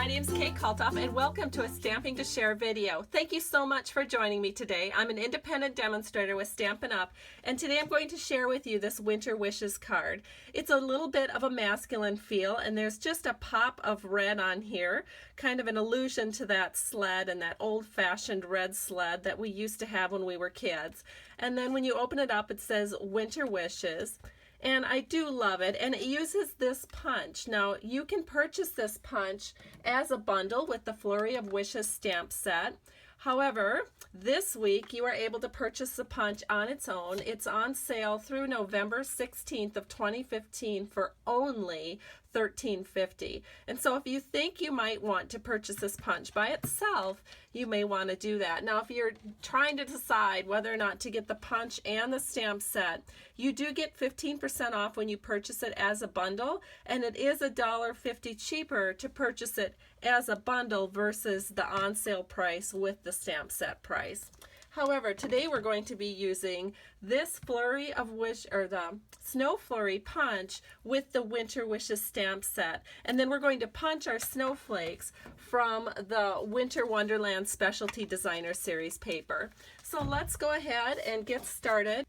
my name is Kate Kalthoff and welcome to a Stamping to Share video. Thank you so much for joining me today. I'm an independent demonstrator with Stampin' Up! And today I'm going to share with you this Winter Wishes card. It's a little bit of a masculine feel and there's just a pop of red on here, kind of an allusion to that sled and that old-fashioned red sled that we used to have when we were kids. And then when you open it up it says Winter Wishes. And I do love it, and it uses this punch. Now, you can purchase this punch as a bundle with the Flurry of Wishes stamp set. However, this week you are able to purchase the punch on its own. It's on sale through November 16th of 2015 for only $13.50. And so if you think you might want to purchase this punch by itself, you may want to do that. Now, if you're trying to decide whether or not to get the punch and the stamp set, you do get 15% off when you purchase it as a bundle, and it is $1.50 cheaper to purchase it as a bundle versus the on sale price with the stamp set price. However, today we're going to be using this Flurry of Wish, or the Snow Flurry punch with the Winter Wishes stamp set. And then we're going to punch our snowflakes from the Winter Wonderland Specialty Designer Series paper. So let's go ahead and get started.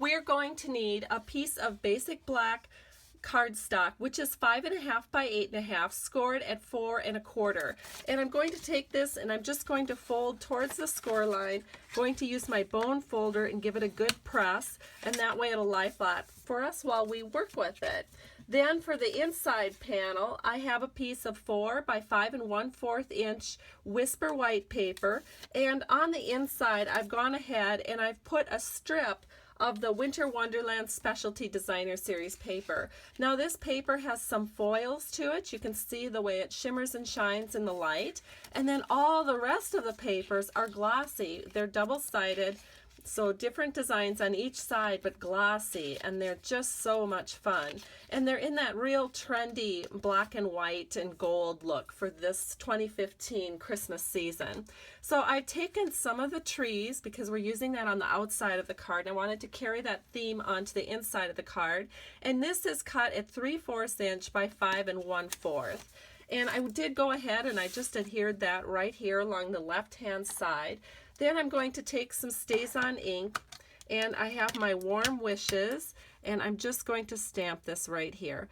We're going to need a piece of basic black cardstock, which is 5.5 by 8.5, scored at 4 1/4. And I'm going to take this and I'm just going to fold towards the score line, going to use my bone folder and give it a good press, and that way it'll lie flat for us while we work with it. Then for the inside panel, I have a piece of 4 by 5 1/4 inch Whisper White paper, and on the inside I've gone ahead and I've put a strip of the Winter Wonderland Specialty Designer Series paper. Now this paper has some foils to it. You can see the way it shimmers and shines in the light. And then all the rest of the papers are glossy. They're double-sided, so different designs on each side, but glossy, and they're just so much fun. And they're in that real trendy black and white and gold look for this 2015 Christmas season. So I've taken some of the trees, because we're using that on the outside of the card, and I wanted to carry that theme onto the inside of the card. And this is cut at 3/4 inch by 5 1/4. And I did go ahead and I just adhered that right here along the left-hand side. Then I'm going to take some StazOn ink, and I have my Warm Wishes, and I'm just going to stamp this right here.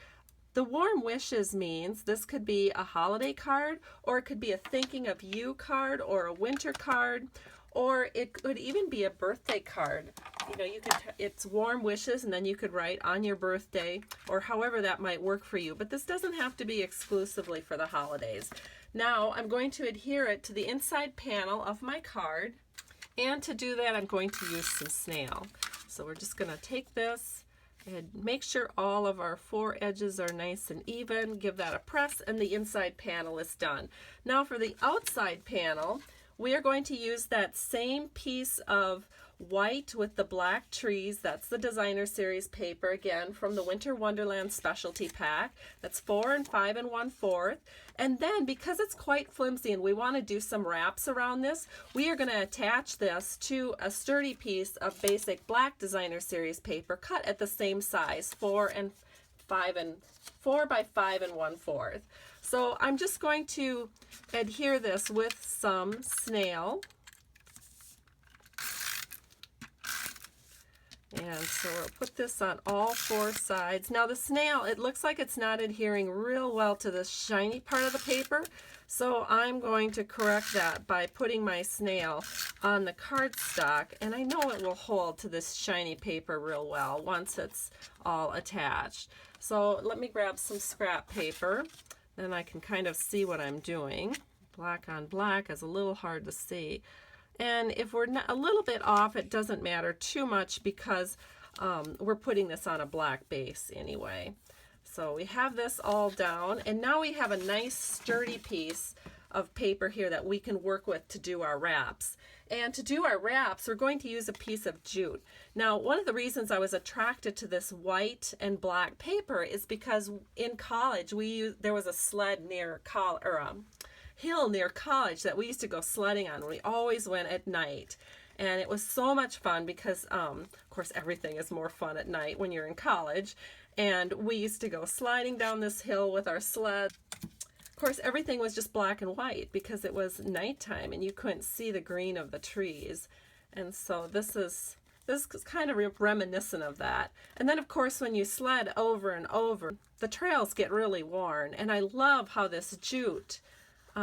The Warm Wishes means this could be a holiday card, or it could be a thinking of you card, or a winter card, or it could even be a birthday card. You know, you could it's Warm Wishes, and then you could write on your birthday, or however that might work for you. But this doesn't have to be exclusively for the holidays. Now I'm going to adhere it to the inside panel of my card, and to do that I'm going to use some snail. So we're just going to take this and make sure all of our 4 edges are nice and even, give that a press, and the inside panel is done. Now for the outside panel, we are going to use that same piece of white with the black trees. That's the Designer Series paper, again from the Winter Wonderland Specialty Pack. That's 4 and 5 1/4. And then because it's quite flimsy and we want to do some wraps around this, we are going to attach this to a sturdy piece of basic black Designer Series paper cut at the same size, 4 by 5 1/4. So I'm just going to adhere this with some snail. And so we'll put this on all 4 sides. Now the snail, it looks like it's not adhering real well to the shiny part of the paper, so I'm going to correct that by putting my snail on the cardstock, and I know it will hold to this shiny paper real well once it's all attached. So let me grab some scrap paper, then I can kind of see what I'm doing. Black on black is a little hard to see. And if we're not, a little bit off, it doesn't matter too much because we're putting this on a black base anyway. So we have this all down, and now we have a nice sturdy piece of paper here that we can work with to do our wraps. And to do our wraps, we're going to use a piece of jute. Now, one of the reasons I was attracted to this white and black paper is because in college there was a sled near hill near college that we used to go sledding on. We always went at night, and it was so much fun because of course everything is more fun at night when you're in college, and we used to go sliding down this hill with our sled. course, everything was just black and white because it was nighttime and you couldn't see the green of the trees. And so this is kind of reminiscent of that. And then, of course, when you sled over and over, the trails get really worn. And I love how this jute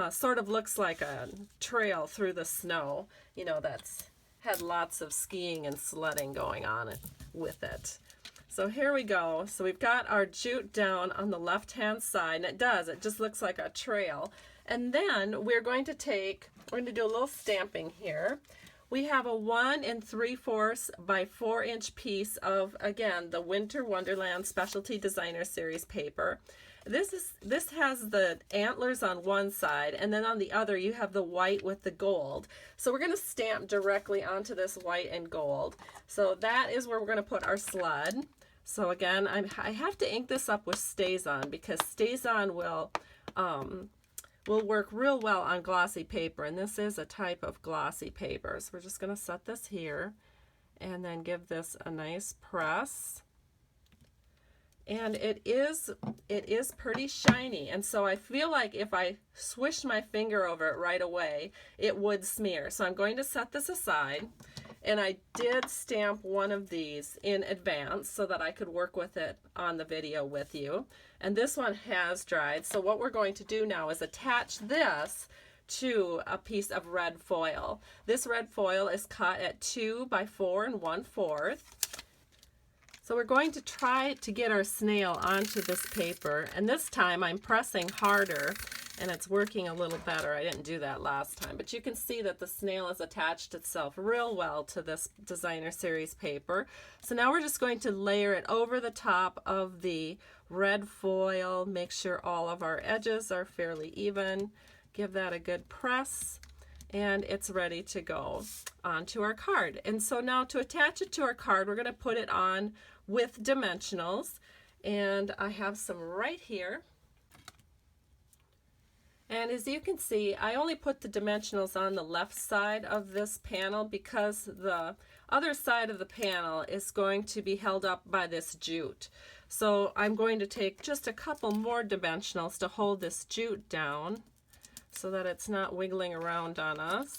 sort of looks like a trail through the snow, you know, that's had lots of skiing and sledding going on with it. So here we go. So we've got our jute down on the left-hand side, and it just looks like a trail. And then we're going to do a little stamping here. We have a 1 3/4 by 4-inch piece of, again, the Winter Wonderland Specialty Designer Series paper. This has the antlers on one side, and then on the other you have the white with the gold. So we're going to stamp directly onto this white and gold. So that is where we're going to put our sled. So again, I have to ink this up with StazOn because StazOn will work real well on glossy paper, and this is a type of glossy paper. So we're just going to set this here and then give this a nice press. And it is pretty shiny, and so I feel like if I swished my finger over it right away, it would smear. So I'm going to set this aside, and I did stamp one of these in advance so that I could work with it on the video with you. And this one has dried, so what we're going to do now is attach this to a piece of red foil. This red foil is cut at 2 by 4 1/4. So we're going to try to get our snail onto this paper, and this time I'm pressing harder and it's working a little better. I didn't do that last time, but you can see that the snail has attached itself real well to this designer series paper. So now we're just going to layer it over the top of the red foil, make sure all of our edges are fairly even, give that a good press, and it's ready to go onto our card. And so now to attach it to our card, we're going to put it on with dimensionals, and I have some right here. And as you can see, I only put the dimensionals on the left side of this panel because the other side of the panel is going to be held up by this jute. So I'm going to take just a couple more dimensionals to hold this jute down so that it's not wiggling around on us.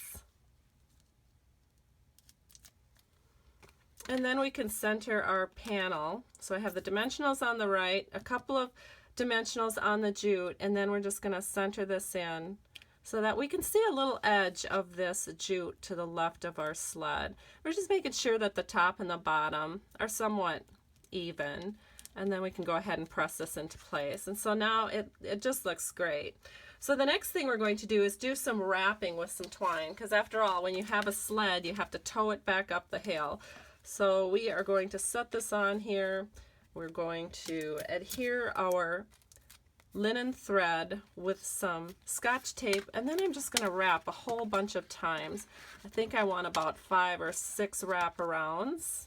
And then we can center our panel. So I have the dimensionals on the right, a couple of dimensionals on the jute, and then we're just going to center this in so that we can see a little edge of this jute to the left of our sled. We're just making sure that the top and the bottom are somewhat even, and then we can go ahead and press this into place. And so now it just looks great. So the next thing we're going to do is do some wrapping with some twine, because after all, when you have a sled, you have to tow it back up the hill. So we are going to set this on here. We're going to adhere our linen thread with some Scotch tape, and then I'm just going to wrap a whole bunch of times. I think I want about 5 or 6 wraparounds,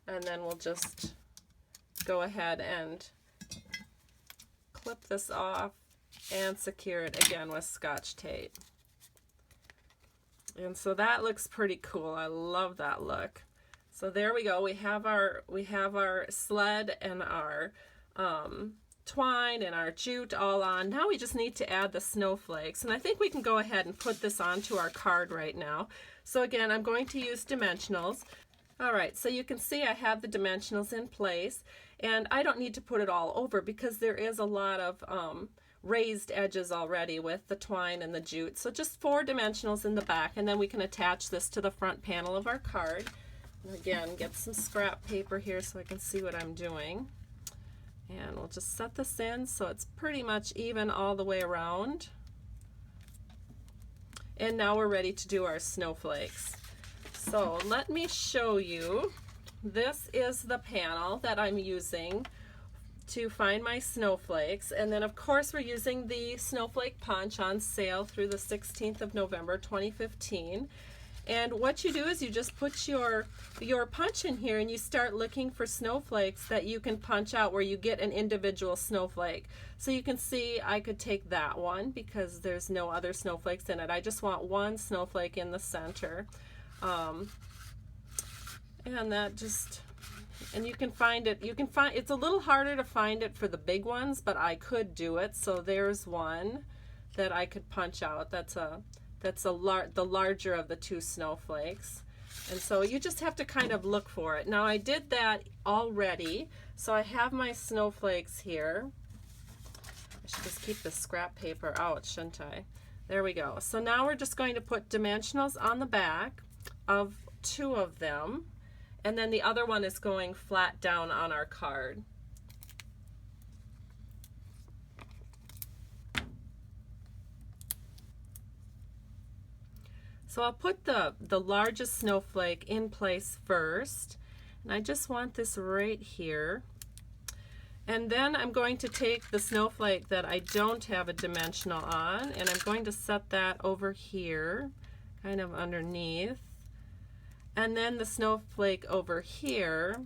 and then we'll just go ahead and clip this off and secure it again with Scotch tape. And so that looks pretty cool. I love that look. So there we go. We have our sled and our twine and our jute all on. Now we just need to add the snowflakes, and I think we can go ahead and put this onto our card right now. So again, I'm going to use dimensionals. All right, so you can see I have the dimensionals in place, and I don't need to put it all over because there is a lot of raised edges already with the twine and the jute. So just 4 dimensionals in the back, and then we can attach this to the front panel of our card. Again, get some scrap paper here so I can see what I'm doing. And we'll just set this in so it's pretty much even all the way around. And now we're ready to do our snowflakes. So let me show you. This is the panel that I'm using to find my snowflakes. And then of course we're using the snowflake punch on sale through the 16th of November 2015. And what you do is you just put your punch in here and you start looking for snowflakes that you can punch out where you get an individual snowflake. So you can see I could take that one because there's no other snowflakes in it. I just want one snowflake in the center. And that just, and you can find it, it's a little harder to find it for the big ones, but I could do it. So there's one. that I could punch out. That's the larger of the two snowflakes. And so you just have to kind of look for it. Now I did that already, so I have my snowflakes here. I should just keep the scrap paper out, shouldn't I? There we go. So now we're just going to put dimensionals on the back of two of them, and then the other one is going flat down on our card. So I'll put the largest snowflake in place first, and I just want this right here. And then I'm going to take the snowflake that I don't have a dimensional on, and I'm going to set that over here, kind of underneath. And then the snowflake over here,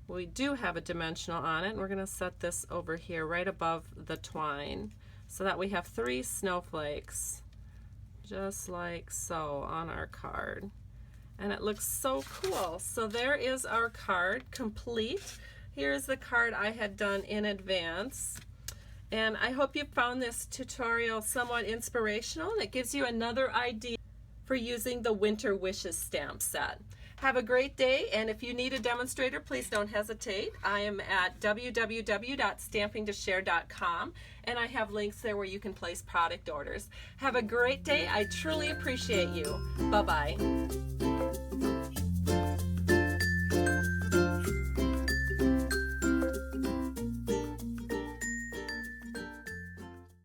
we do have a dimensional on it, and we're going to set this over here right above the twine, so that we have 3 snowflakes, just like so, on our card. And it looks so cool. So there is our card complete. Here's the card I had done in advance. And I hope you found this tutorial somewhat inspirational, and it gives you another idea for using the Winter Wishes stamp set. Have a great day, and if you need a demonstrator, please don't hesitate. I am at www.stampingtoshare.com, and I have links there where you can place product orders. Have a great day. I truly appreciate you. Bye-bye.